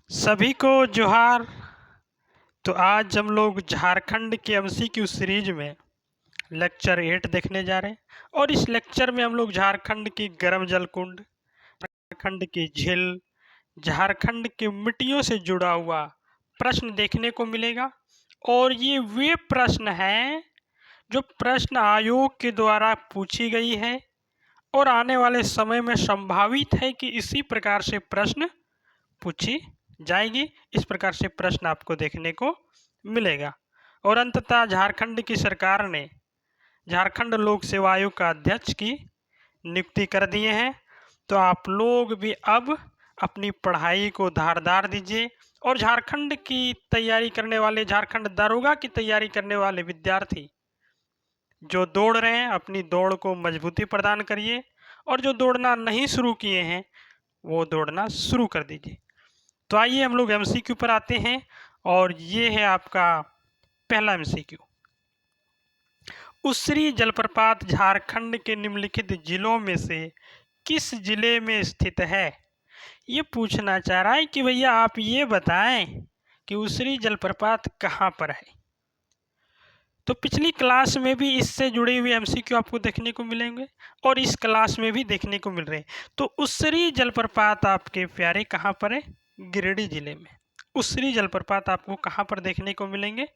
सभी को जोहार। तो आज हम लोग झारखंड के एमसीक्यू सीरीज में लेक्चर 8 देखने जा रहे हैं और इस लेक्चर में हम लोग झारखंड की गर्म जल कुंड, झारखंड की झील, झारखंड की मिट्टियों से जुड़ा हुआ प्रश्न देखने को मिलेगा। और ये वे प्रश्न हैं जो प्रश्न आयोग के द्वारा पूछी गई है और आने वाले समय में संभावित है कि इसी प्रकार से प्रश्न पूछी जाएगी। इस प्रकार से प्रश्न आपको देखने को मिलेगा। और अंततः झारखंड की सरकार ने झारखंड लोक सेवा आयोग का अध्यक्ष की नियुक्ति कर दिए हैं। तो आप लोग भी अब अपनी पढ़ाई को धारदार दीजिए और झारखंड की तैयारी करने वाले, झारखंड दारोगा की तैयारी करने वाले विद्यार्थी जो दौड़ रहे हैं अपनी दौड़ को मजबूती प्रदान करिए और जो दौड़ना नहीं शुरू किए हैं वो दौड़ना शुरू कर दीजिए। तो आइए हम लोग एमसीक्यू पर आते हैं और ये है आपका पहला एमसीक्यू। उसरी जलप्रपात झारखंड के निम्नलिखित जिलों में से किस जिले में स्थित है? ये पूछना चाह रहा है कि भैया आप ये बताएं कि उसरी जलप्रपात कहाँ पर है। तो पिछली क्लास में भी इससे जुड़े हुए एमसीक्यू आपको देखने को मिलेंगे और इस क्लास में भी देखने को मिल रहे हैं। तो उसरी जलप्रपात आपके प्यारे कहाँ पर है? गिरिडीह जिले में। उसरी जलप्रपात आपको कहाँ पर देखने को मिलेंगे?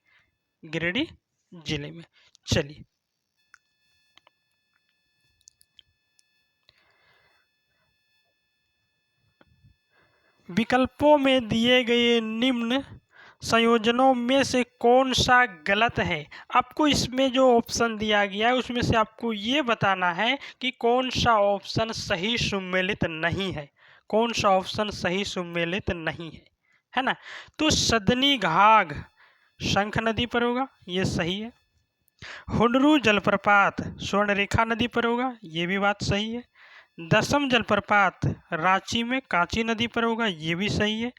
गिरिडीह जिले में। चलिए, विकल्पों में दिए गए निम्न संयोजनों में से कौन सा गलत है? आपको इसमें जो ऑप्शन दिया गया है उसमें से आपको ये बताना है कि कौन सा ऑप्शन सही सुमेलित नहीं है, कौन सा ऑप्शन सही सुमेलित नहीं है ना। तो सदनी घाघ शंख नदी पर होगा, ये सही है। हुंडरू जलप्रपात स्वर्णरेखा नदी पर होगा, ये भी बात सही है। दसम जलप्रपात रांची में कांची नदी पर होगा, ये भी सही है।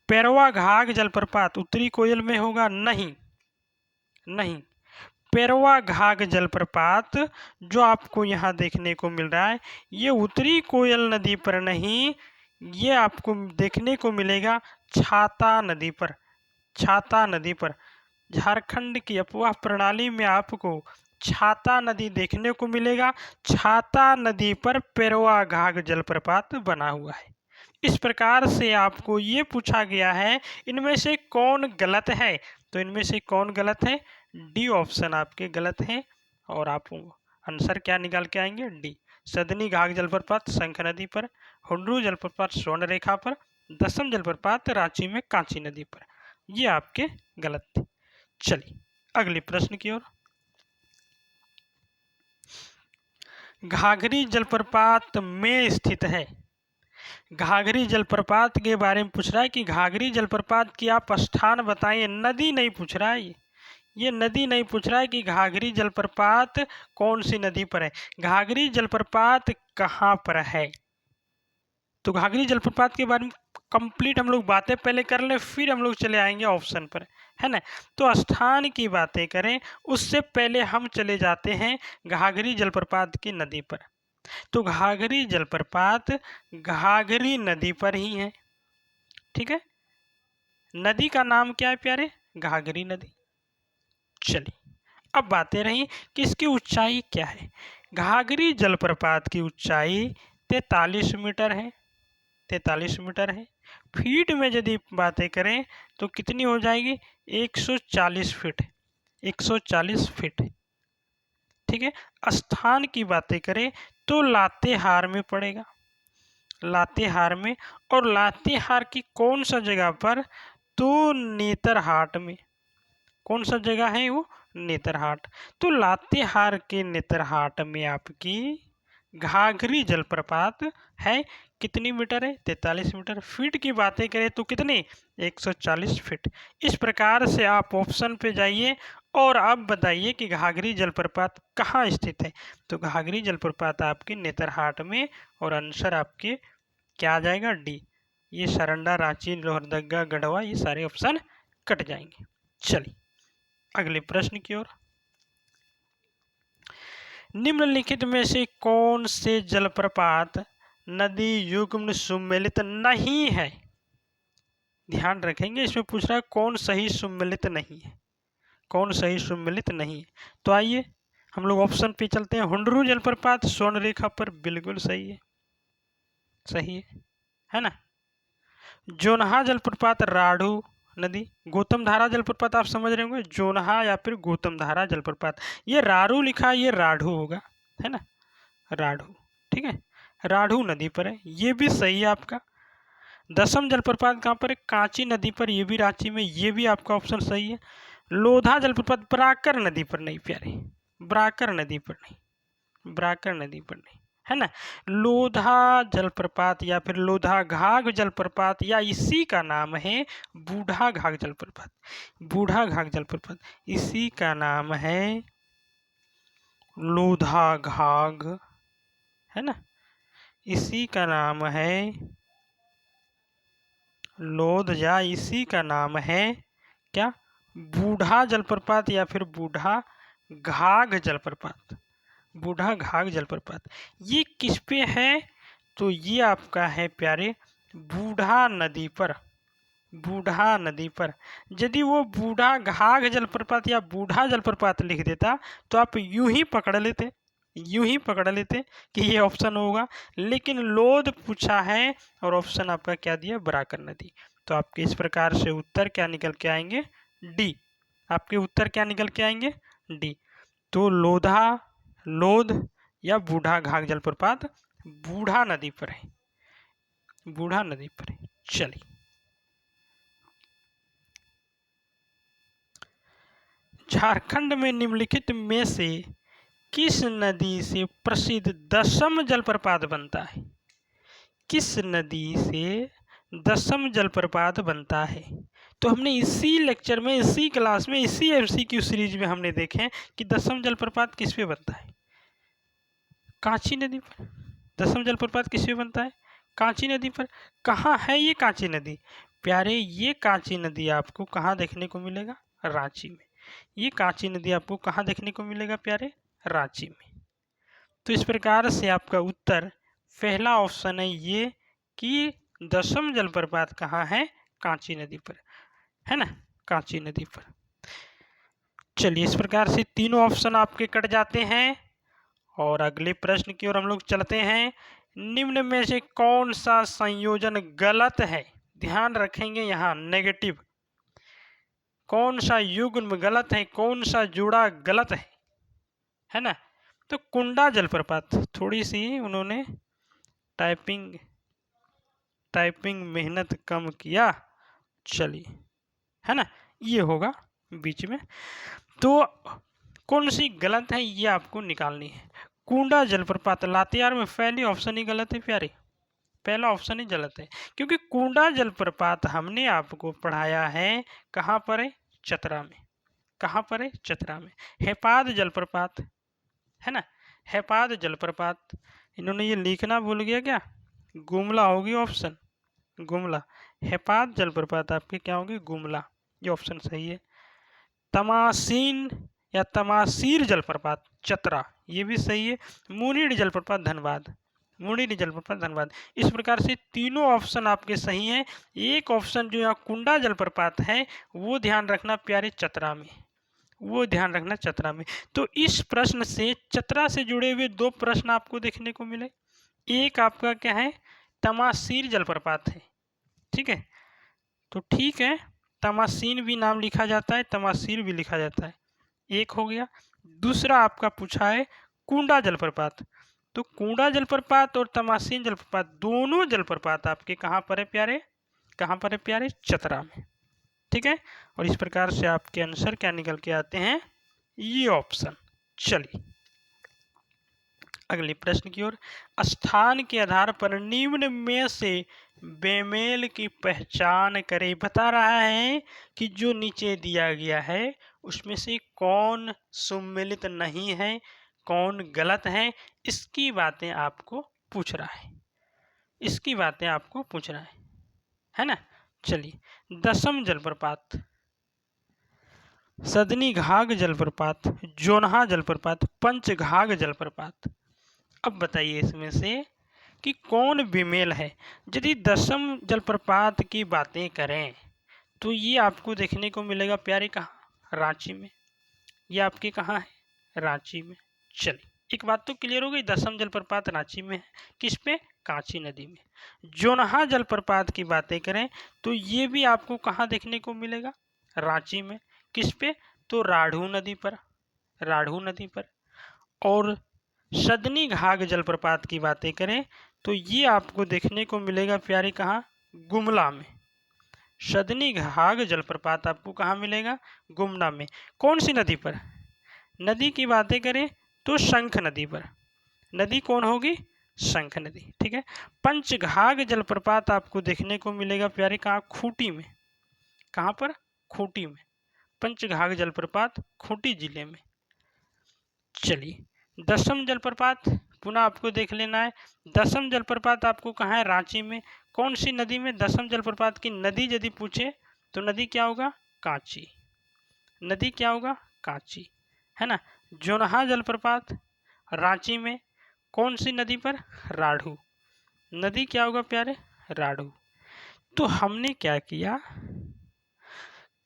पेरवा घाघ जलप्रपात उत्तरी कोयल में होगा, नहीं नहीं। पेरवा घाघ जलप्रपात जो आपको यहाँ देखने को मिल रहा है ये उत्तरी कोयल नदी पर नहीं, ये आपको देखने को मिलेगा छाता नदी पर। छाता नदी पर झारखंड की अफवाह प्रणाली में आपको छाता नदी देखने को मिलेगा। छाता नदी पर पेरवा घाघ जलप्रपात बना हुआ है। इस प्रकार से आपको ये पूछा गया है इनमें से कौन गलत है। तो इनमें से कौन गलत है? डी ऑप्शन आपके गलत है और आप आंसर क्या निकाल के आएंगे? डी। सदनी घाघ जलप्रपात शंख नदी पर, हुंडरू जलप्रपात स्वर्ण रेखा पर, दसम जलप्रपात रांची में कांची नदी पर, ये आपके गलत थे। चलिए अगले प्रश्न की ओर। घाघरी जलप्रपात में स्थित है। घाघरी जलप्रपात के बारे में पूछ रहा है कि घाघरी जलप्रपात की आप स्थान बताइए। नदी नहीं पूछ रहा है, ये नदी नहीं पूछ रहा है कि घाघरी जलप्रपात कौन सी नदी पर है। घाघरी जलप्रपात कहाँ पर है? तो घाघरी जलप्रपात के बारे में कंप्लीट हम लोग बातें पहले कर ले, फिर हम लोग चले आएंगे ऑप्शन पर, है ना। तो स्थान की बातें करें उससे पहले हम चले जाते हैं घाघरी जलप्रपात की नदी पर। तो घाघरी जलप्रपात घाघरी नदी पर ही है, ठीक है। नदी का नाम क्या है प्यारे? घाघरी नदी। चलिए अब बातें रही कि इसकी ऊंचाई क्या है। घाघरी जलप्रपात की ऊंचाई 43 मीटर है, 43 मीटर है। फीट में यदि बातें करें तो कितनी हो जाएगी? 140 फीट, 140 फीट, ठीक है। स्थान की बातें करें तो लातेहार में पड़ेगा, लातेहार में। और लातेहार की कौन सा जगह पर? तो नेतरहाट में। कौन सा जगह है वो? नेतरहाट। तो लातेहार के नेतरहाट में आपकी घाघरी जलप्रपात है। कितनी मीटर है? 43 मीटर। फीट की बातें करें तो कितनी? 140 फीट। इस प्रकार से आप ऑप्शन पे जाइए और अब बताइए कि घाघरी जलप्रपात कहाँ स्थित है। तो घाघरी जलप्रपात आपकी नेतरहाट में और आंसर आपके क्या आ जाएगा? डी। ये सरंडा, रांची, लोहरदगा, गढ़वा, ये सारे ऑप्शन कट जाएंगे। चलिए अगले प्रश्न की ओर। निम्नलिखित में से कौन से जलप्रपात नदी युग्म सुमेलित नहीं है? ध्यान रखेंगे, इसमें पूछ रहा है कौन सही सुम्मिलित नहीं है, कौन सही सुम्मिलित नहीं है। तो आइए हम लोग ऑप्शन पे चलते हैं। हुंडरू जलप्रपात स्वर्ण रेखा पर, बिल्कुल सही है, सही है ना। जोनहा जलप्रपात राढ़ू नदी, गौतम धारा जलप्रपात आप समझ रहे होंगे, जोनहा या फिर गौतम धारा जलप्रपात। ये रारू लिखा है, ये राढ़ू होगा, है ना, राढ़ू, ठीक है, राढ़ू नदी पर है, ये भी सही है आपका। दसम जलप्रपात कहाँ पर है, कांची नदी पर, ये भी रांची में, ये भी आपका ऑप्शन सही है। लोधा जलप्रपात ब्राकर नदी पर नहीं प्यारे, ब्राकर नदी पर नहीं, ब्राकर नदी पर नहीं, है ना। लोधा जलप्रपात या फिर लोधा घाघ जलप्रपात, या इसी का नाम है बूढ़ा घाघ जलप्रपात, बूढ़ा घाघ जलप्रपात, इसी का नाम है लोधा घाघ, है ना, इसी का नाम है लोधजा, इसी का नाम है क्या, बूढ़ा जलप्रपात या फिर बूढ़ा घाघ जलप्रपात, बूढ़ा घाघ जलप्रपात। ये किस पे है, तो ये आपका है प्यारे बूढ़ा नदी पर, बूढ़ा नदी पर। यदि वो बूढ़ा घाघ जलप्रपात या बूढ़ा जलप्रपात लिख देता तो आप यूं ही पकड़ लेते, यूं ही पकड़ लेते कि ये ऑप्शन होगा, लेकिन लोध पूछा है और ऑप्शन आपका क्या दिया, बराकर नदी। तो आपके इस प्रकार से उत्तर क्या निकल के आएंगे, डी। आपके उत्तर क्या निकल के आएंगे, डी। तो लोधा, लोध या बूढ़ा घाघ जलप्रपात बूढ़ा नदी पर है, बूढ़ा नदी पर है। चलिए झारखंड में निम्नलिखित में से किस नदी से प्रसिद्ध दसम जलप्रपात बनता है, किस नदी से दसम जलप्रपात बनता है। तो हमने इसी लेक्चर में, इसी क्लास में, इसी एमसीक्यू सीरीज में हमने देखे कि दसम जलप्रपात किस पे बनता है, कांची नदी पर। दसम जलप्रपात किस पे बनता है, कांची नदी पर। कहाँ है ये कांची नदी, प्यारे ये कांची नदी आपको कहाँ देखने को मिलेगा, रांची में। ये कांची नदी आपको कहाँ देखने को मिलेगा प्यारे, रांची में। तो इस प्रकार से आपका उत्तर पहला ऑप्शन है ये कि दसम जलप्रपात कहाँ है, कांची नदी पर, है ना, कांची नदी पर। चलिए इस प्रकार से तीनों ऑप्शन आपके कट जाते हैं और अगले प्रश्न की ओर हम लोग चलते हैं। निम्न में से कौन सा संयोजन गलत है, ध्यान रखेंगे यहाँ नेगेटिव, कौन सा युग्म गलत है, कौन सा जोड़ा गलत है ना। तो कुंडा जलप्रपात, थोड़ी सी उन्होंने टाइपिंग मेहनत कम किया, चलिए, है ना, ये होगा बीच में। तो कौन सी गलत है ये आपको निकालनी है। कुंडा जलप्रपात लातेहार में पहली ऑप्शन ही गलत है प्यारे, पहला ऑप्शन ही गलत है, क्योंकि कुंडा जलप्रपात हमने आपको पढ़ाया है कहाँ पर है, चतरा में। कहाँ पर है, चतरा में। हेपाद जलप्रपात, है ना, हेपाद जलप्रपात, इन्होंने ये लिखना भूल गया क्या, गुमला होगी ऑप्शन, गुमला। हेपाद जलप्रपात आपके क्या होगी, गुमला, ये ऑप्शन सही है। तमासीन या तमासीर जलप्रपात चतरा, ये भी सही है। मुनीर जलप्रपात धनबाद, मुनीर जलप्रपात धनबाद। इस प्रकार से तीनों ऑप्शन आपके सही हैं। एक ऑप्शन जो यहाँ कुंडा जलप्रपात है वो ध्यान रखना प्यारे चतरा में, वो ध्यान रखना चतरा में। तो इस प्रश्न से चतरा से जुड़े हुए दो प्रश्न आपको देखने को मिले। एक आपका क्या है, तमासीर जलप्रपात है, ठीक है, तो ठीक है, तमासीन भी नाम लिखा जाता है, तमासीर भी लिखा जाता है, एक हो गया। दूसरा आपका पूछा है कुंडा जलप्रपात, तो कुंडा जलप्रपात और तमासीन जलप्रपात दोनों जलप्रपात आपके कहाँ पर है प्यारे, कहाँ पर है प्यारे, चतरा में, ठीक है। और इस प्रकार से आपके आंसर क्या निकल के आते हैं, ये ऑप्शन। चलिए अगले प्रश्न की ओर। स्थान के आधार पर निम्न में से बेमेल की पहचान करें। बता रहा है कि जो नीचे दिया गया है उसमें से कौन सुमेलित नहीं है, कौन गलत है, इसकी बातें आपको पूछ रहा है, इसकी बातें आपको पूछ रहा है ना। चलिए दसम जलप्रपात, सदनी घाघ जलप्रपात, जोनहा जलप्रपात, पंचघाघ जलप्रपात। अब बताइए इसमें से कि कौन विमेल है। यदि दशम जलप्रपात की बातें करें तो ये आपको देखने को मिलेगा प्यारे कहाँ, रांची में। ये आपके कहाँ है, रांची में। चलिए एक बात तो क्लियर हो गई, दशम जलप्रपात रांची में है, किस पे, कांची नदी में। जोनहा जलप्रपात की बातें करें तो ये भी आपको कहाँ देखने को मिलेगा, रांची में, किस पे, तो राढ़ू नदी पर, राढ़ू नदी पर। और सदनी घाघ जलप्रपात की बातें करें तो ये आपको देखने को मिलेगा प्यारे कहाँ, गुमला में। सदनी घाघ जलप्रपात आपको कहाँ मिलेगा, गुमला में। कौन सी नदी पर, नदी की बातें करें तो शंख नदी पर। नदी कौन होगी, शंख नदी, ठीक है। पंचघाघ जलप्रपात आपको देखने को मिलेगा प्यारे कहाँ, खूंटी में। कहाँ पर, खूंटी में। पंचघाघ जलप्रपात खूंटी जिले में। चलिए दशम जलप्रपात पुनः आपको देख लेना है। दशम जलप्रपात आपको कहाँ है, रांची में। कौन सी नदी में, दशम जलप्रपात की नदी यदि पूछे तो नदी क्या होगा, कांची। नदी क्या होगा, कांची, है ना। जोनहा जलप्रपात रांची में, कौन सी नदी पर, राढ़ू। नदी क्या होगा प्यारे, राढ़ू। तो हमने क्या किया,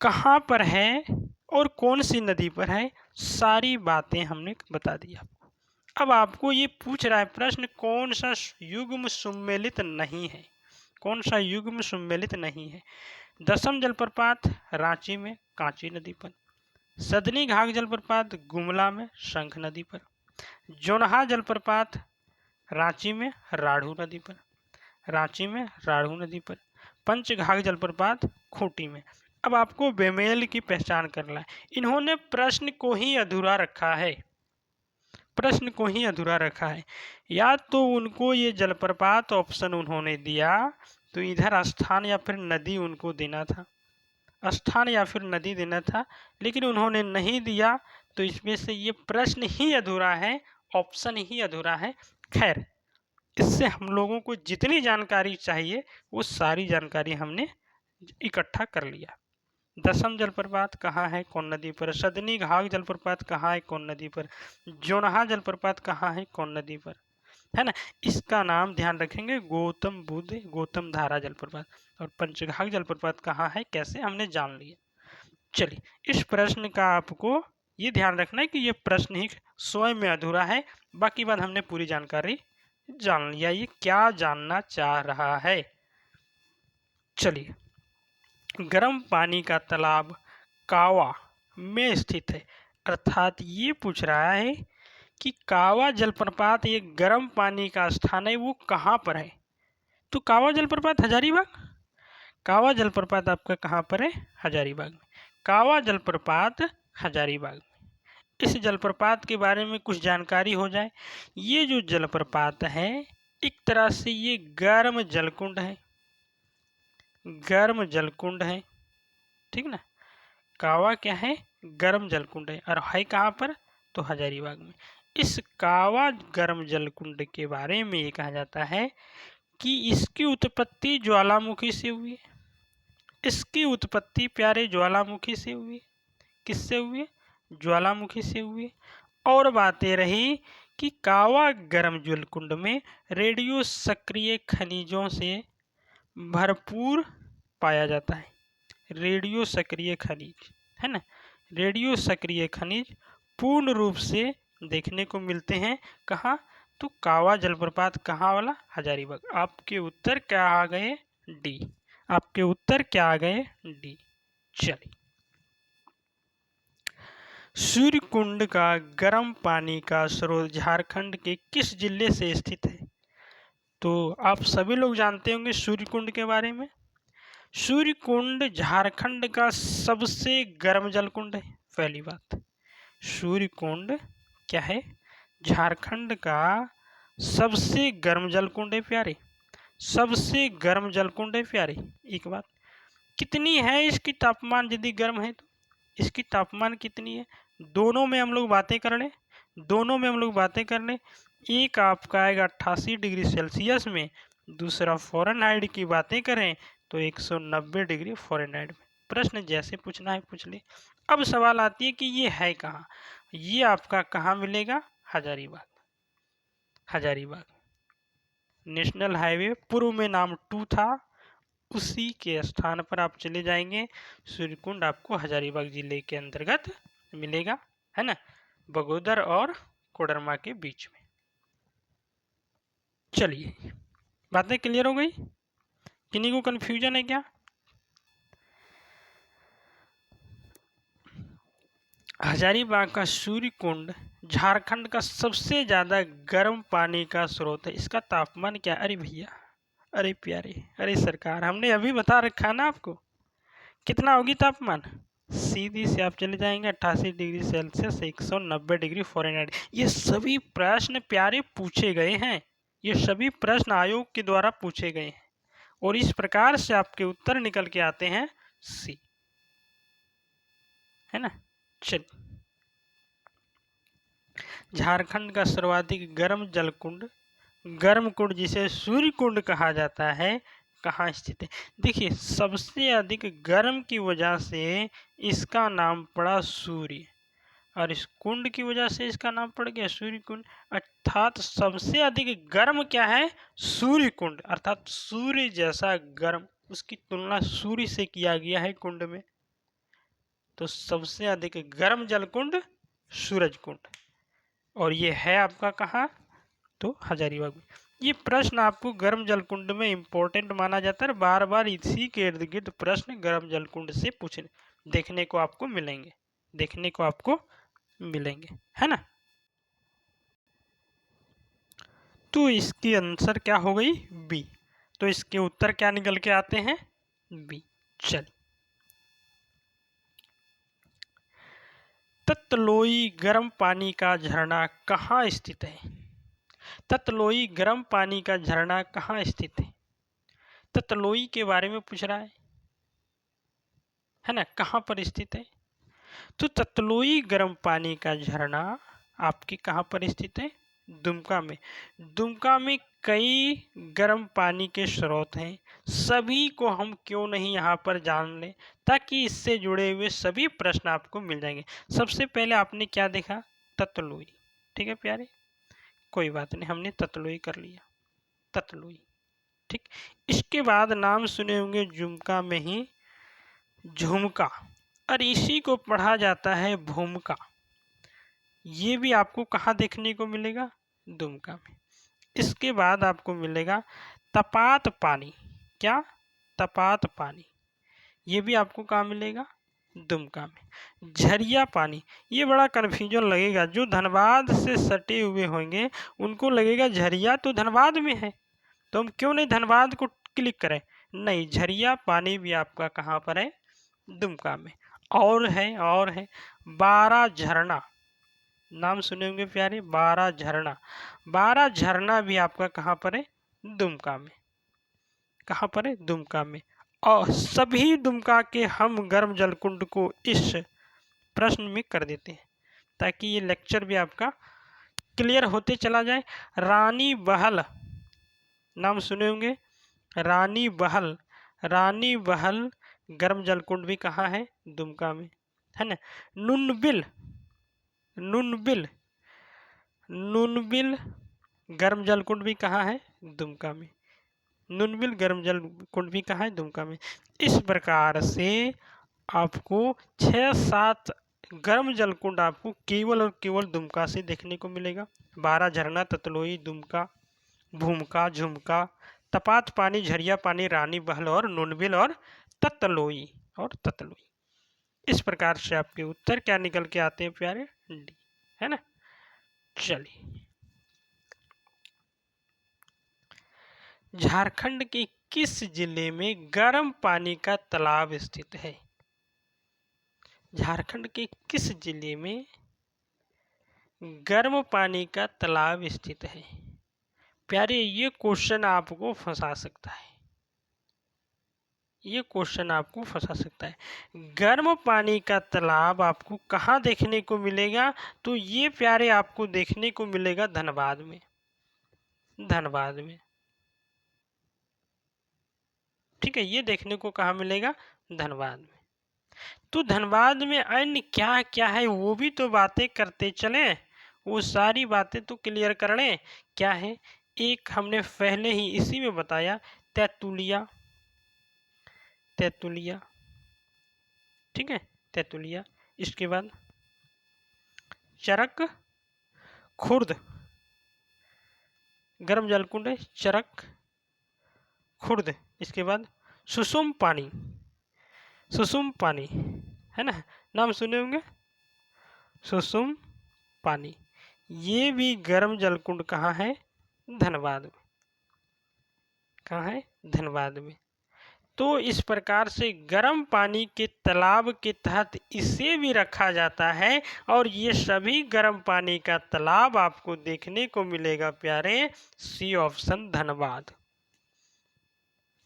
कहाँ पर है और कौन सी नदी पर है, सारी बातें हमने बता दी आपको। अब आपको ये पूछ रहा है प्रश्न, कौन सा युग्म सुमेलित नहीं है, कौन सा युग्म सुमेलित नहीं है। दशम जलप्रपात रांची में, कांची नदी पर। सदनी घाघ जलप्रपात गुमला में, शंख नदी पर। जोनहा जलप्रपात रांची में, राढ़ू नदी पर, रांची में राढ़ू नदी पर। पंचघाघ जलप्रपात खूंटी में। अब आपको बेमेल की पहचान करना है। इन्होंने प्रश्न को ही अधूरा रखा है, प्रश्न को ही अधूरा रखा है। या तो उनको ये जलप्रपात ऑप्शन उन्होंने दिया तो इधर स्थान या फिर नदी उनको देना था, स्थान या फिर नदी देना था, लेकिन उन्होंने नहीं दिया तो इसमें से ये प्रश्न ही अधूरा है, ऑप्शन ही अधूरा है। खैर इससे हम लोगों को जितनी जानकारी चाहिए वो सारी जानकारी हमने इकट्ठा कर लिया। दशम जलप्रपात कहाँ है, कौन नदी पर। सदनी घाघ जलप्रपात कहाँ है, कौन नदी पर। जोनहा जलप्रपात कहाँ है, कौन नदी पर, है ना। इसका नाम ध्यान रखेंगे, गौतम बुद्ध गौतम धारा जलप्रपात। और पंचघाघ जलप्रपात कहाँ है, कैसे, हमने जान लिया। चलिए इस प्रश्न का आपको ये ध्यान रखना है कि ये प्रश्न ही स्वयं में अधूरा है, बाकी बात हमने पूरी जानकारी जान लिया। ये क्या जानना चाह रहा है, चलिए। गर्म पानी का तालाब कावा में स्थित है, अर्थात ये पूछ रहा है कि कावा जलप्रपात ये गर्म पानी का स्थान है, वो कहाँ पर है। तो कावा जलप्रपात हजारीबाग, कावा जलप्रपात आपका कहाँ पर है, हजारीबाग में। कावा जलप्रपात हजारीबाग में। इस जलप्रपात के बारे में कुछ जानकारी हो जाए। ये जो जलप्रपात है एक तरह से ये गर्म जलकुंड है, गर्म जलकुंड है, ठीक ना। कावा क्या है, गर्म जलकुंड है, और है कहाँ पर, तो हजारीबाग में। इस कावा गर्म जलकुंड के बारे में ये कहा जाता है कि इसकी उत्पत्ति ज्वालामुखी से हुई है। इसकी उत्पत्ति प्यारे ज्वालामुखी से हुई, किससे हुई, ज्वालामुखी से हुई। और बातें रही कि कावा गर्म जलकुंड में रेडियो सक्रिय खनिजों से भरपूर पाया जाता है। रेडियो सक्रिय खनिज, है ना, रेडियो सक्रिय खनिज पूर्ण रूप से देखने को मिलते हैं कहाँ, तो कावा जलप्रपात कहाँ वाला, हजारीबाग। आपके उत्तर क्या आ गए, डी। आपके उत्तर क्या आ गए, डी। चलिए सूर्यकुंड का गर्म पानी का स्रोत झारखंड के किस जिले से स्थित है। तो आप सभी लोग जानते होंगे सूर्यकुंड के बारे में। सूर्यकुंड झारखंड का सबसे गर्म जलकुंड है, पहली बात। सूर्यकुंड क्या है, झारखंड का सबसे गर्म जलकुंड है प्यारे, सबसे गर्म जलकुंड है प्यारे। एक बात, कितनी है इसकी तापमान, यदि गर्म है तो इसकी तापमान कितनी है, दोनों में हम लोग बातें कर लें, दोनों में हम लोग बातें कर लें। एक आपका आएगा 88 डिग्री सेल्सियस में, दूसरा फ़ारेनहाइट की बातें करें तो 190 डिग्री फ़ारेनहाइट में। प्रश्न जैसे पूछना है पूछ ले। अब सवाल आती है कि ये है कहाँ, ये आपका कहाँ मिलेगा, हजारीबाग, हजारीबाग। नेशनल हाईवे पूर्व में नाम 2 था, उसी के स्थान पर आप चले जाएंगे। सूर्यकुंड आपको हजारीबाग जिले के अंतर्गत मिलेगा, है ना, बगोदर और कोडरमा के बीच में। चलिए, बातें क्लियर हो गई? किन्हीं को कंफ्यूजन है क्या? हजारीबाग का सूर्य कुंड झारखंड का सबसे ज्यादा गर्म पानी का स्रोत है। इसका तापमान क्या? अरे भैया, अरे प्यारे, अरे सरकार, हमने अभी बता रखा ना आपको। कितना होगी तापमान? सीधी से आप चले जाएंगे 88 डिग्री सेल्सियस, 190 डिग्री फ़ारेनहाइट। ये सभी प्रश्न प्यारे पूछे गए हैं, ये सभी प्रश्न आयोग के द्वारा पूछे गए हैं, और इस प्रकार से आपके उत्तर निकल के आते हैं सी, है ना। चलिए, झारखंड का सर्वाधिक गर्म जलकुंड, गर्म कुंड जिसे सूर्य कुंड कहा जाता है, कहाँ स्थित है? देखिए, सबसे अधिक गर्म की वजह से इसका नाम पड़ा सूर्य, और इस कुंड की वजह से इसका नाम पड़ गया सूर्य कुंड। अर्थात सबसे अधिक गर्म क्या है? सूर्य कुंड, अर्थात सूर्य जैसा गर्म, उसकी तुलना सूर्य से किया गया है कुंड में। तो सबसे अधिक गर्म जलकुंड सूरज कुंड, और ये है आपका कहाँ? तो हजारीबाग में। ये प्रश्न आपको गर्म जलकुंड में इंपॉर्टेंट माना जाता है, बार बार इसी के इर्द गिर्द प्रश्न गर्म जलकुंड से पूछने देखने को आपको मिलेंगे, देखने को आपको मिलेंगे, है ना। तो इसकी आंसर क्या हो गई? बी। तो इसके उत्तर क्या निकल के आते हैं? बी। चल, ततलोई गर्म पानी का झरना कहाँ स्थित है? ततलोई गर्म पानी का झरना कहाँ स्थित है? ततलोई के बारे में पूछ रहा है ना, कहाँ पर स्थित है? तो ततलोई गर्म पानी का झरना आपकी कहाँ पर स्थित है? दुमका में। दुमका में कई गर्म पानी के स्रोत हैं, सभी को हम क्यों नहीं यहाँ पर जान लें, ताकि इससे जुड़े हुए सभी प्रश्न आपको मिल जाएंगे। सबसे पहले आपने क्या देखा? ततलोई, ठीक है प्यारे, कोई बात नहीं, हमने ततलोई कर लिया, ततलोई, ठीक। इसके बाद नाम सुने होंगे जुमका में ही झुमका, और इसी को पढ़ा जाता है भूमिका। ये भी आपको कहाँ देखने को मिलेगा? दुमका में। इसके बाद आपको मिलेगा तपात पानी, क्या? तपात पानी, ये भी आपको कहाँ मिलेगा? दुमका में। झरिया पानी, ये बड़ा कन्फ्यूजन लगेगा, जो धनबाद से सटे हुए होंगे उनको लगेगा झरिया तो धनबाद में है, तो हम क्यों नहीं धनबाद को क्लिक करें? नहीं, झरिया पानी भी आपका कहाँ पर है? दुमका में। और है बारह झरना, नाम सुने होंगे प्यारे, बारह झरना। बारह झरना भी आपका कहाँ पर है? दुमका में। कहाँ पर है? दुमका में। और सभी दुमका के हम गर्म जलकुंड को इस प्रश्न में कर देते हैं, ताकि ये लेक्चर भी आपका क्लियर होते चला जाए। रानी बहल, नाम सुने होंगे, रानी बहल। रानी बहल गर्म जलकुंड भी कहाँ है? दुमका में, है ना। नुनबिल, नुनबिल, नुनबिल गर्म जलकुंड भी कहाँ है? दुमका में। नुनबिल गर्म जलकुंड भी कहाँ है? दुमका में। इस प्रकार से आपको 6-7 गर्म जलकुंड आपको केवल और केवल दुमका से देखने को मिलेगा। 12 झरना, ततलोई, दुमका, भूमका, झुमका, तपात पानी, झरिया पानी, रानी बहल और नुनबिल और ततलोई, और ततलोई। इस प्रकार से आपके उत्तर क्या निकल के आते हैं प्यारे? डी, है ना। चलिए, झारखंड के किस जिले में गर्म पानी का तालाब स्थित है? झारखंड के किस जिले में गर्म पानी का तालाब स्थित है? प्यारे, ये क्वेश्चन आपको फंसा सकता है, ये क्वेश्चन आपको फंसा सकता है। गर्म पानी का तालाब आपको कहाँ देखने को मिलेगा? तो ये प्यारे आपको देखने को मिलेगा धनबाद में, धनबाद में, ठीक है। ये देखने को कहाँ मिलेगा? धनबाद में। तो धनबाद में अन्य क्या क्या है वो भी तो बातें करते चलें, वो सारी बातें तो क्लियर कर लें। क्या है? एक हमने पहले ही इसी में बताया, तेतुलिया, तेतुलिया, ठीक है, तेतुलिया। इसके बाद चरक खुर्द, गर्म जलकुंड है चरक खुर्द। इसके बाद सुसुम पानी, सुसुम पानी है ना, नाम सुने होंगे, सुसुम पानी। ये भी गर्म जलकुंड कहाँ है, धनबाद में। कहाँ है, धनबाद में। तो इस प्रकार से गर्म पानी के तालाब के तहत इसे भी रखा जाता है, और ये सभी गर्म पानी का तालाब आपको देखने को मिलेगा प्यारे, C option Dhanbad,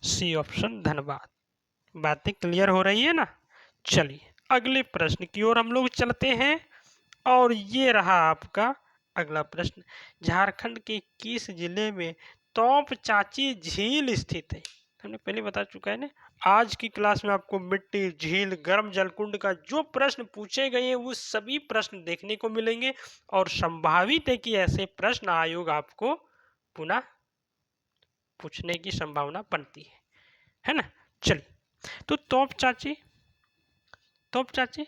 C option Dhanbad. बातें क्लियर हो रही है ना। चलिए अगले प्रश्न की ओर हम लोग चलते हैं, और ये रहा आपका अगला प्रश्न। झारखंड के किस जिले में तोप चाची झील स्थित है। हमने पहले बता चुका है ना। आज की क्लास में आपको मिट्टी, झील, गर्म जलकुंड का जो प्रश्न पूछे गए हैं वो सभी प्रश्न देखने को मिलेंगे, और संभावित है कि ऐसे प्रश्न आयोग आपको पुनः पूछने की संभावना बनती है ना। चलिए, तो तोप चाची, तोप चाची,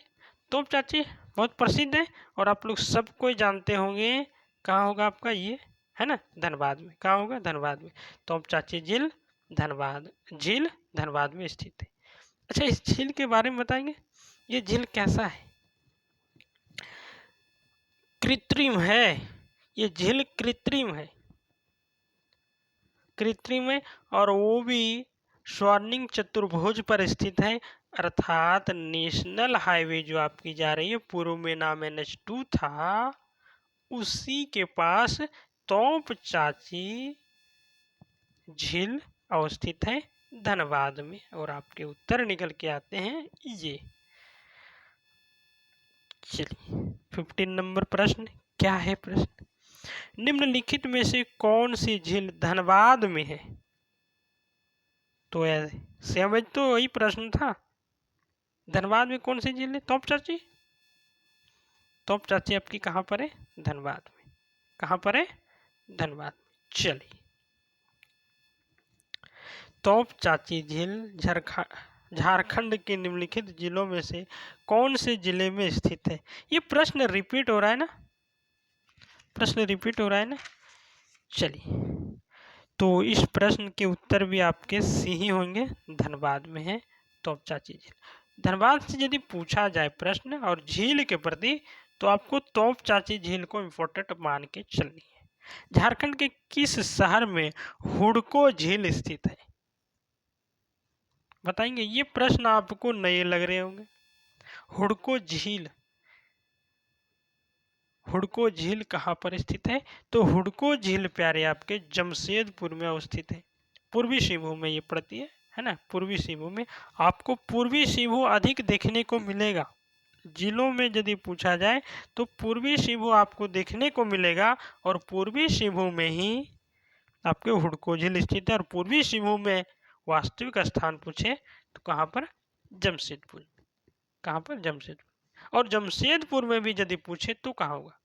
तोप चाची बहुत प्रसिद्ध है, और आप लोग सब कोई जानते होंगे। कहाँ होगा आपका ये, है ना, धनबाद में। कहाँ होगा, धनबाद में। तोप चाची झील धनबाद, झील धनबाद में स्थित है। अच्छा, इस झील के बारे में बताएंगे, ये झील कैसा है। कृत्रिम है, ये झील कृत्रिम है, कृत्रिम है, और वो भी स्वर्णिम चतुर्भुज पर स्थित है, अर्थात नेशनल हाईवे जो आपकी जा रही है, पूर्व में नाम NH2 था, उसी के पास तोप चाची झील अवस्थित है धनबाद में। और आपके उत्तर निकल के आते हैं ये। चलिए 15 नंबर प्रश्न क्या है। प्रश्न, निम्नलिखित में से कौन सी झील धनबाद में है। तो समझ, तो वही प्रश्न था, धनबाद में कौन सी झील है, तोप चाची। तोप चाची आपकी कहाँ पर है, धनबाद में। कहाँ पर है, धनबाद। चलिए, तोप चाची झील झारखंड के निम्नलिखित जिलों में से कौन से जिले में स्थित है। ये प्रश्न रिपीट हो रहा है ना, प्रश्न रिपीट हो रहा है ना। चलिए, तो इस प्रश्न के उत्तर भी आपके सी ही होंगे, धनबाद में है तोप चाची झील। धनबाद से यदि पूछा जाए प्रश्न और झील के प्रति, तो आपको तोप चाची झील को इम्पोर्टेंट मान के चलनी है। झारखंड के किस शहर में हुडको झील स्थित है, बताएंगे। ये प्रश्न आपको नए लग रहे होंगे। हुडको झील, हुडको झील कहाँ पर स्थित है, तो हुडको झील प्यारे आपके जमशेदपुर में अवस्थित है, पूर्वी सिंहभूम में ये पड़ती है ना, पूर्वी सिंहभूम में। आपको पूर्वी सिंहभूम अधिक देखने को मिलेगा, जिलों में यदि पूछा जाए तो पूर्वी सिंहभूम आपको देखने को मिलेगा, और पूर्वी सिंहभूम में ही आपके हुडको झील स्थित है। और पूर्वी सिंहभूम में वास्तविक स्थान पूछे तो कहाँ पर, जमशेदपुर। कहाँ पर, जमशेदपुर। और जमशेदपुर में भी यदि पूछे तो कहाँ होगा,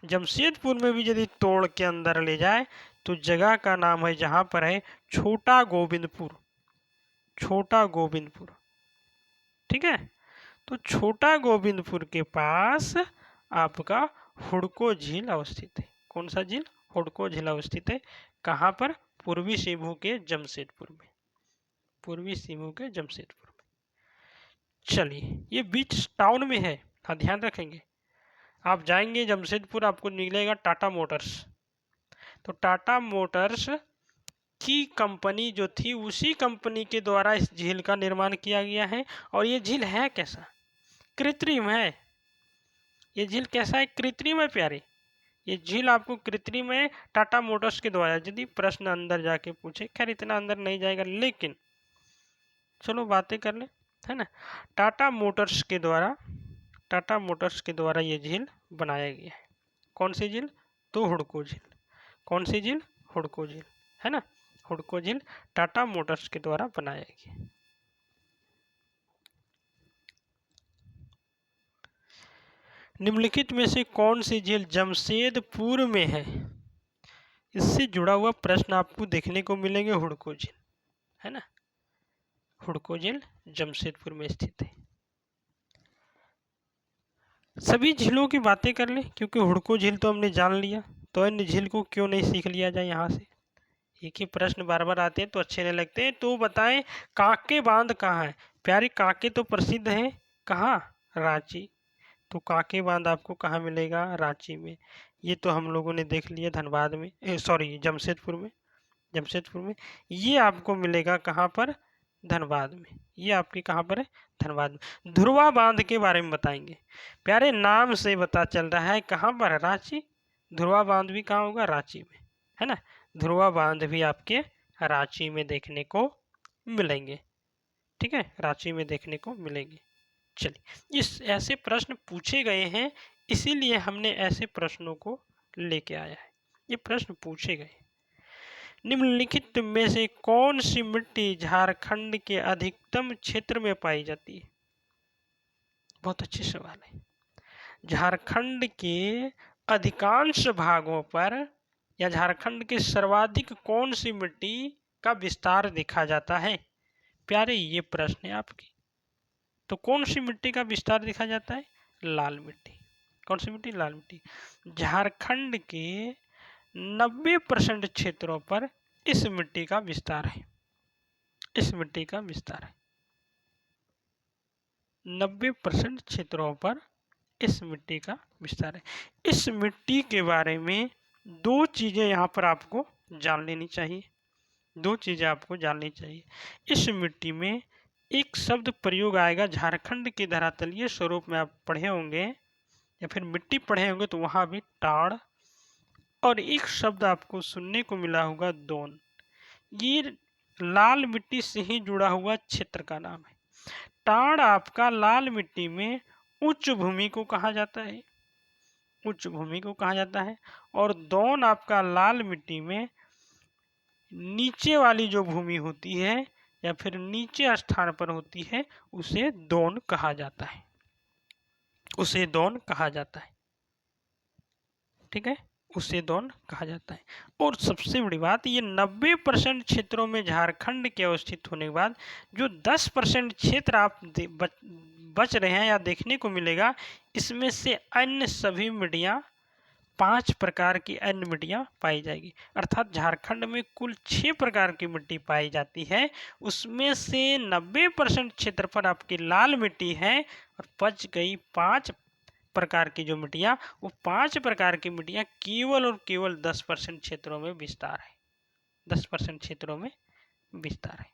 जमशेदपुर में भी यदि तोड़ के अंदर ले जाए तो जगह का नाम है, जहां पर है छोटा गोविंदपुर, छोटा गोविंदपुर, ठीक है। तो छोटा गोविंदपुर के पास आपका हुडको झील अवस्थित है। कौन सा झील, हुडको झील अवस्थित है। कहाँ पर, पूर्वी सिंहभूम के जमशेदपुर में, पूर्वी सिंहभूम के जमशेदपुर में। चलिए, ये बीच टाउन में है, हाँ ध्यान रखेंगे। आप जाएंगे जमशेदपुर, आपको निकलेगा टाटा मोटर्स, तो टाटा मोटर्स की कंपनी जो थी, उसी कंपनी के द्वारा इस झील का निर्माण किया गया है। और ये झील है कैसा, कृत्रिम है। ये झील कैसा है, कृत्रिम है प्यारे। ये झील आपको कृत्रिम है, टाटा मोटर्स के द्वारा। यदि प्रश्न अंदर जाके पूछे, खैर इतना अंदर नहीं जाएगा, लेकिन चलो बातें कर ले, है ना। टाटा मोटर्स के द्वारा, टाटा मोटर्स के द्वारा ये झील बनाया गया है। कौन सी झील, तो हुडको झील। कौन सी झील, हुडको झील, है ना। हुडको झील टाटा मोटर्स के द्वारा बनाया गया। निम्नलिखित में से कौन सी झील जमशेदपुर में है? इससे जुड़ा हुआ प्रश्न आपको देखने को मिलेंगे। हुड़को झील है ना, हुड़को झील जमशेदपुर में स्थित है। सभी झीलों की बातें कर लें, क्योंकि हुड़को झील तो हमने जान लिया, तो अन्य झील को क्यों नहीं सीख लिया जाए। यहाँ से एक ही प्रश्न बार बार आते हैं तो अच्छे नहीं लगते। तो बताएं काके बांध कहाँ है? प्यारे काके तो प्रसिद्ध है कहाँ? रांची। तो काके बांध आपको कहाँ मिलेगा? रांची में। ये तो हम लोगों ने देख लिया धनबाद में, सॉरी जमशेदपुर में। जमशेदपुर में ये आपको मिलेगा कहाँ पर? धनबाद में। ये आपके कहाँ पर है? धनबाद में। ध्रुवा बांध के बारे में बताएंगे। प्यारे नाम से पता चल रहा है कहाँ पर है? रांची। ध्रुवा बांध भी कहाँ होगा? रांची में, है ना। ध्रुवा बांध भी आपके रांची में देखने को मिलेंगे। ठीक है, रांची में देखने को मिलेंगे। चलिए, इस ऐसे प्रश्न पूछे गए हैं, इसीलिए हमने ऐसे प्रश्नों को लेके आया है। ये प्रश्न पूछे गए। निम्नलिखित में से कौन सी मिट्टी झारखंड के अधिकतम क्षेत्र में पाई जाती है? बहुत अच्छे सवाल है। झारखंड के अधिकांश भागों पर या झारखंड के सर्वाधिक कौन सी मिट्टी का विस्तार देखा जाता है? प्यारे ये प्रश्न है आपके। तो कौन सी मिट्टी का विस्तार देखा जाता है? लाल मिट्टी। कौन सी मिट्टी? लाल मिट्टी। झारखंड के 90% क्षेत्रों पर इस मिट्टी का विस्तार है। इस मिट्टी का विस्तार है 90% क्षेत्रों पर इस मिट्टी का विस्तार है। इस मिट्टी के बारे में दो चीजें यहाँ पर आपको जान लेनी चाहिए। दो चीजें आपको जाननी चाहिए। इस मिट्टी में एक शब्द प्रयोग आएगा, झारखंड के धरातलीय स्वरूप में आप पढ़े होंगे या फिर मिट्टी पढ़े होंगे तो वहां भी टाड़, और एक शब्द आपको सुनने को मिला होगा दोन। ये लाल मिट्टी से ही जुड़ा हुआ क्षेत्र का नाम है। टाड़ आपका लाल मिट्टी में उच्च भूमि को कहा जाता है, उच्च भूमि को कहा जाता है। और दोन आपका लाल मिट्टी में नीचे वाली जो भूमि होती है या फिर नीचे स्थान पर होती है उसे दोन कहा जाता है, उसे दोन कहा जाता है। ठीक है, उसे दोन कहा जाता है। और सबसे बड़ी बात, ये 90% क्षेत्रों में झारखंड के अवस्थित होने के बाद जो 10% क्षेत्र आप बच रहे हैं या देखने को मिलेगा, इसमें से अन्य सभी मिट्टियाँ 5 प्रकार की अन्य मिट्टियाँ पाई जाएगी। अर्थात झारखंड में कुल 6 प्रकार की मिट्टी पाई जाती है, उसमें से 90% क्षेत्र पर आपकी लाल मिट्टी है और बच गई 5 प्रकार की जो मिट्टियाँ, वो 5 प्रकार की मिट्टियाँ केवल और केवल 10% क्षेत्रों में विस्तार है। 10% क्षेत्रों में विस्तार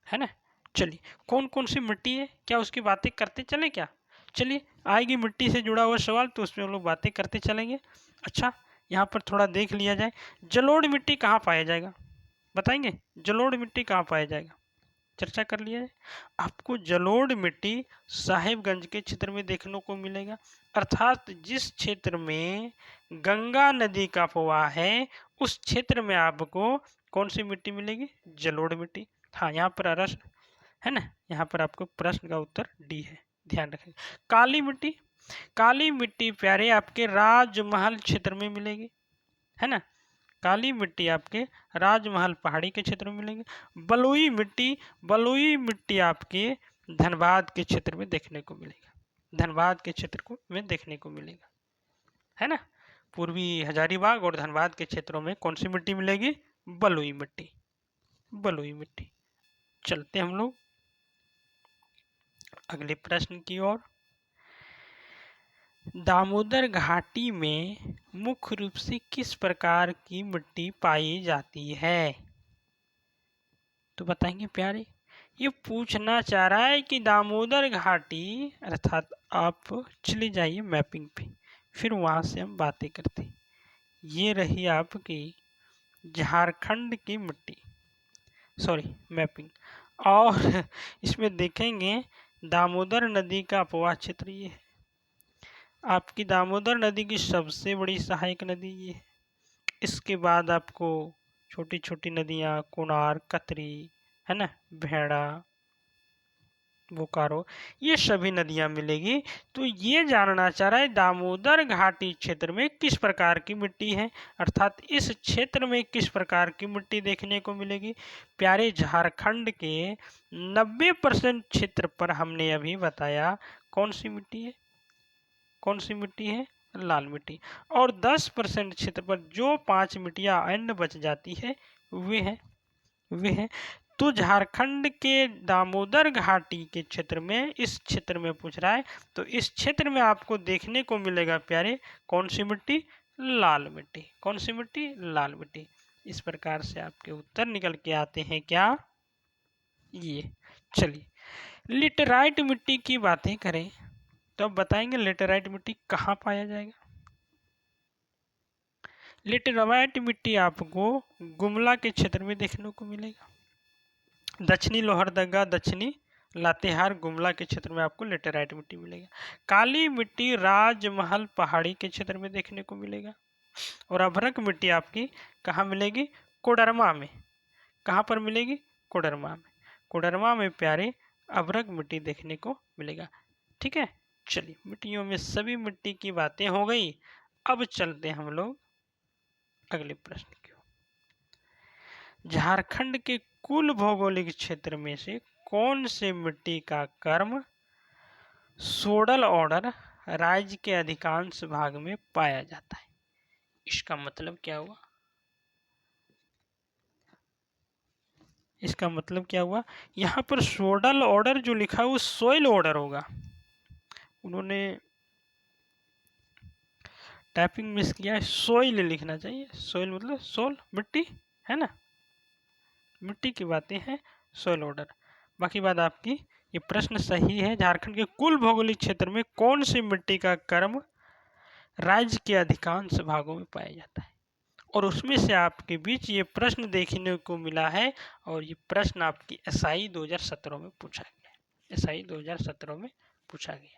है ना। चलिए, कौन कौन सी मिट्टी है, क्या उसकी बातें करते चलें क्या? चलिए, आएगी मिट्टी से जुड़ा हुआ सवाल तो उसमें हम लोग बातें करते चलेंगे। अच्छा, यहाँ पर थोड़ा देख लिया जाए, जलोढ़ मिट्टी कहाँ पाया जाएगा? बताएंगे जलोढ़ मिट्टी कहाँ पाया जाएगा? चर्चा कर लिया जाए। आपको जलोढ़ मिट्टी साहिबगंज के क्षेत्र में देखने को मिलेगा। अर्थात जिस क्षेत्र में गंगा नदी का प्रवाह है उस क्षेत्र में आपको कौन सी मिट्टी मिलेगी? जलोढ़ मिट्टी। हाँ, यहाँ पर अरस है ना, यहाँ पर आपको प्रश्न का उत्तर डी है, ध्यान रखें। काली मिट्टी, काली मिट्टी प्यारे आपके राजमहल क्षेत्र में मिलेगी, है ना। काली मिट्टी आपके राजमहल पहाड़ी के क्षेत्र में मिलेंगे। बलुई मिट्टी, बलुई मिट्टी आपके धनबाद के क्षेत्र में देखने को मिलेगा, धनबाद के क्षेत्र को में देखने को मिलेगा, है ना। पूर्वी हजारीबाग और धनबाद के क्षेत्रों में कौन सी मिट्टी मिलेगी? बलुई मिट्टी, बलुई मिट्टी। चलते हम लोग अगले प्रश्न की ओर। दामोदर घाटी में मुख्य रूप से किस प्रकार की मिट्टी पाई जाती है? तो बताएंगे प्यारे। ये पूछना चाह रहा है कि दामोदर घाटी, अर्थात आप चले जाइए मैपिंग पे, फिर वहां से हम बातें करते हैं। ये रही आपकी झारखंड की मिट्टी, सॉरी मैपिंग। और इसमें देखेंगे दामोदर नदी का अपवाह क्षेत्र ये है। आपकी दामोदर नदी की सबसे बड़ी सहायक नदी ये है। इसके बाद आपको छोटी छोटी नदियाँ कोणार, कतरी, है ना, भेड़ा, बोकारो, ये सभी नदियां मिलेगी। तो ये जानना चाह रहा है दामोदर घाटी क्षेत्र में किस प्रकार की मिट्टी है, अर्थात इस क्षेत्र में किस प्रकार की मिट्टी देखने को मिलेगी। प्यारे झारखंड के 90% क्षेत्र पर हमने अभी बताया कौन सी मिट्टी है, कौन सी मिट्टी है, लाल मिट्टी। और 10% क्षेत्र पर जो 5 मिट्टियां अन्य बच जाती है वे हैं। तो झारखंड के दामोदर घाटी के क्षेत्र में, इस क्षेत्र में पूछ रहा है, तो इस क्षेत्र में आपको देखने को मिलेगा प्यारे कौन सी मिट्टी, लाल मिट्टी। कौन सी मिट्टी, लाल मिट्टी। इस प्रकार से आपके उत्तर निकल के आते हैं क्या, ये। चलिए लिटराइट मिट्टी की बातें करें तो अब बताएंगे लेटेराइट मिट्टी कहाँ पाया जाएगा। लेटेराइट मिट्टी आपको गुमला के क्षेत्र में देखने को मिलेगा। दक्षिणी लोहरदगा, दक्षिणी लातेहार, गुमला के क्षेत्र में आपको लेटेराइट मिट्टी मिलेगा। काली मिट्टी राजमहल पहाड़ी के क्षेत्र में देखने को मिलेगा। और अभ्रक मिट्टी आपकी कहाँ मिलेगी, कोडरमा में। कहाँ पर मिलेगी, कोडरमा में। कोडरमा में प्यारे अभ्रक मिट्टी देखने को मिलेगा। ठीक है, चलिए मिट्टियों में सभी मिट्टी की बातें हो गई। अब चलते हैं हम लोग अगले प्रश्न की ओर। झारखंड के कुल भौगोलिक क्षेत्र में से कौन से मिट्टी का कर्म सोडल ऑर्डर राज्य के अधिकांश भाग में पाया जाता है। इसका मतलब क्या हुआ, इसका मतलब क्या हुआ, यहाँ पर सोडल ऑर्डर जो लिखा है वो सोइल ऑर्डर होगा। उन्होंने टाइपिंग मिस किया है, सोइल लिखना चाहिए। सोइल मतलब सोल, मिट्टी है ना, मिट्टी की बातें हैं, सोइल ऑर्डर। बाकी बात आपकी, ये प्रश्न सही है। झारखंड के कुल भौगोलिक क्षेत्र में कौन सी मिट्टी का कर्म राज्य के अधिकांश भागों में पाया जाता है। और उसमें से आपके बीच ये प्रश्न देखने को मिला है, और ये प्रश्न आपकी एसआई 2017 में पूछा गया है। एसआई 2017 में पूछा गया।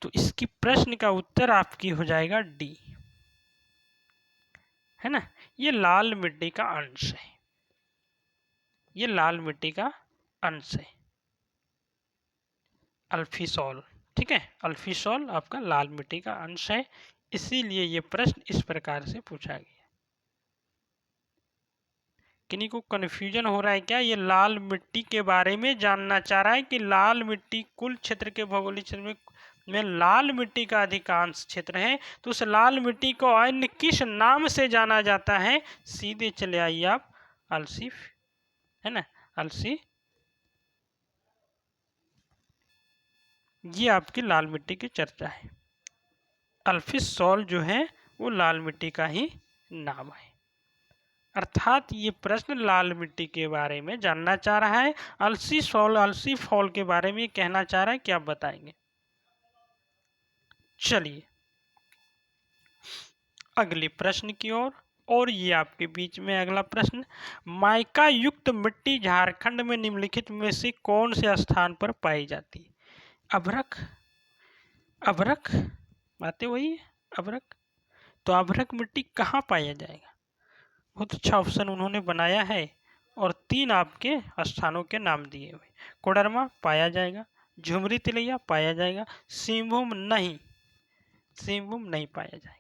तो इसकी प्रश्न का उत्तर आपकी हो जाएगा डी, है ना। ये लाल मिट्टी का अंश है, ये लाल मिट्टी का अंश है, अल्फीसॉल। ठीक है, अल्फीसॉल आपका लाल मिट्टी का अंश है, इसीलिए ये प्रश्न इस प्रकार से पूछा गया। किन्हीं को कन्फ्यूजन हो रहा है क्या, ये लाल मिट्टी के बारे में जानना चाह रहा है कि लाल मिट्टी कुल क्षेत्र के भौगोलिक क्षेत्र में लाल मिट्टी का अधिकांश क्षेत्र है, तो उस लाल मिट्टी को अन्य किस नाम से जाना जाता है। सीधे चले आइए आप, अलसी, है ना, अलसी। ये आपकी लाल मिट्टी की चर्चा है। अल्फीसॉल जो है वो लाल मिट्टी का ही नाम है। अर्थात ये प्रश्न लाल मिट्टी के बारे में जानना चाह रहा है। अलसी फॉल के बारे में कहना चाह रहा है, क्या आप बताएंगे। चलिए अगले प्रश्न की ओर। और ये आपके बीच में अगला प्रश्न, माइका युक्त मिट्टी झारखंड में निम्नलिखित में से कौन से स्थान पर पाई जाती है। अभ्रक, अभ्रक बातें वही है, अभ्रक। तो अभ्रक मिट्टी कहाँ पाया जाएगा। बहुत अच्छा ऑप्शन उन्होंने बनाया है, और 3 आपके स्थानों के नाम दिए हुए। कोडरमा पाया जाएगा, झुमरी तिलैया पाया जाएगा, सिंहभूम नहीं, सिंहभूम नहीं पाया जाएगा,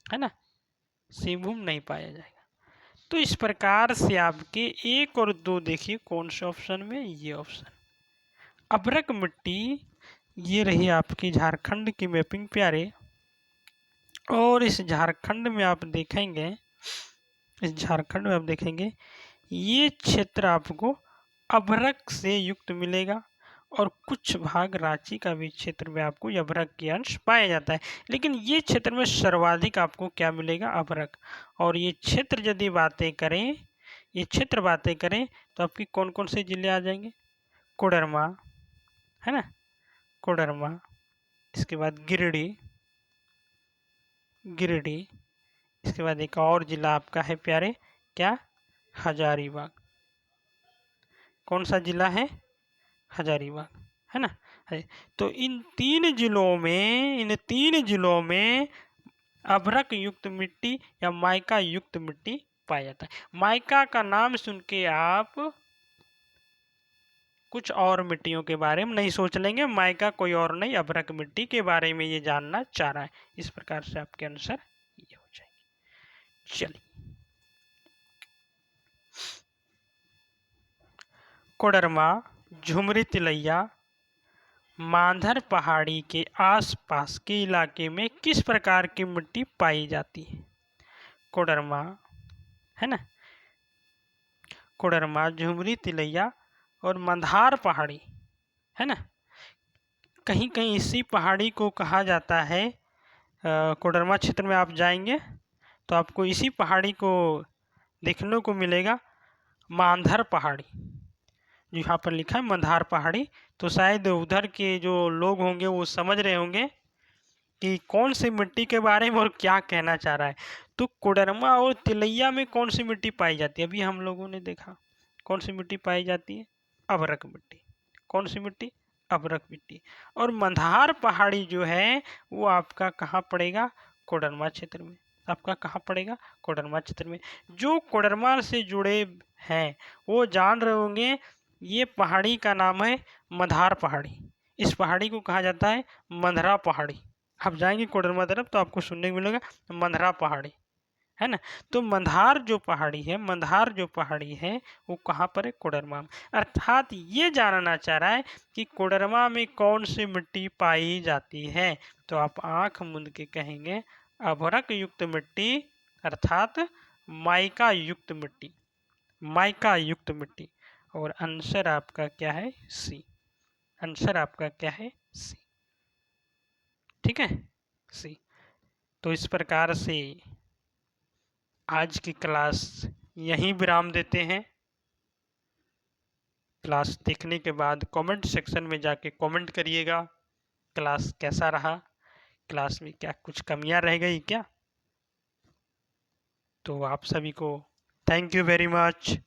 है ना, सिंहभूम नहीं पाया जाएगा। तो इस प्रकार से आपके 1 और 2 देखिए कौन से ऑप्शन में, ये ऑप्शन अभ्रक मिट्टी। ये रही आपकी झारखंड की मैपिंग प्यारे। और इस झारखंड में आप देखेंगे, इस झारखंड में आप देखेंगे ये क्षेत्र आपको अभ्रक से युक्त मिलेगा, और कुछ भाग रांची का भी क्षेत्र में आपको अभ्रक के अंश पाया जाता है। लेकिन ये क्षेत्र में सर्वाधिक आपको क्या मिलेगा, अभ्रक। और ये क्षेत्र यदि बातें करें, ये क्षेत्र बातें करें तो आपकी कौन कौन से जिले आ जाएंगे, कोडरमा, है ना, कोडरमा। इसके बाद गिरिडीह, गिरिडीह। इसके बाद एक और जिला आपका है प्यारे, क्या, हजारीबाग। कौन सा जिला है, हजारीबाग, है ना। तो इन 3 जिलों में अभ्रक युक्त मिट्टी या माइका युक्त मिट्टी पाया जाता है। माइका का नाम सुन के आप कुछ और मिट्टियों के बारे में नहीं सोच लेंगे, माइका कोई और नहीं, अभ्रक मिट्टी के बारे में ये जानना चाह रहा है। इस प्रकार से आपके आंसर ये हो जाएंगे। चलिए, कोडरमा, झुमरी तिलैया, मांधर पहाड़ी के आसपास के इलाके में किस प्रकार की मिट्टी पाई जाती है? कोडरमा है ना, कोडरमा, झुमरी तिलैया और मंधार पहाड़ी है ना, कहीं कहीं इसी पहाड़ी को कहा जाता है, कोडरमा क्षेत्र में आप जाएंगे तो आपको इसी पहाड़ी को देखने को मिलेगा, मांधर पहाड़ी, जो यहाँ पर लिखा है मंधार पहाड़ी। तो शायद उधर के जो लोग होंगे वो समझ रहे होंगे कि कौन सी मिट्टी के बारे में और क्या कहना चाह रहा है। तो कोडरमा और तिलैया में कौन सी मिट्टी पाई जाती है? अभी हम लोगों ने देखा कौन सी मिट्टी पाई जाती है, अभ्रक मिट्टी। कौन सी मिट्टी? अभ्रक मिट्टी। और मंधार पहाड़ी जो है वो आपका कहाँ पड़ेगा? कोडरमा क्षेत्र में। आपका कहाँ पड़ेगा? कोडरमा क्षेत्र में। जो कोडरमा से जुड़े हैं वो जान रहे होंगे ये पहाड़ी का नाम है मंधार पहाड़ी। इस पहाड़ी को कहा जाता है मंधरा पहाड़ी। आप जाएंगे कोडरमा तरफ तो आपको सुनने को मिलेगा मंधरा पहाड़ी, है ना। तो मंधार जो पहाड़ी है, मंधार जो पहाड़ी है वो कहाँ पर है? कोडरमा में। अर्थात ये जानना चाह रहा है कि कोडरमा में कौन सी मिट्टी पाई जाती है। तो आप आंख मूंद के कहेंगे अभ्रक युक्त मिट्टी, अर्थात माइका युक्त मिट्टी, माइका युक्त मिट्टी। और आंसर आपका क्या है? सी। आंसर आपका क्या है? सी। ठीक है, सी। तो इस प्रकार से आज की क्लास यहीं विराम देते हैं। क्लास देखने के बाद कमेंट सेक्शन में जाके कमेंट करिएगा क्लास कैसा रहा, क्लास में क्या कुछ कमियां रह गई क्या। तो आप सभी को थैंक यू वेरी मच।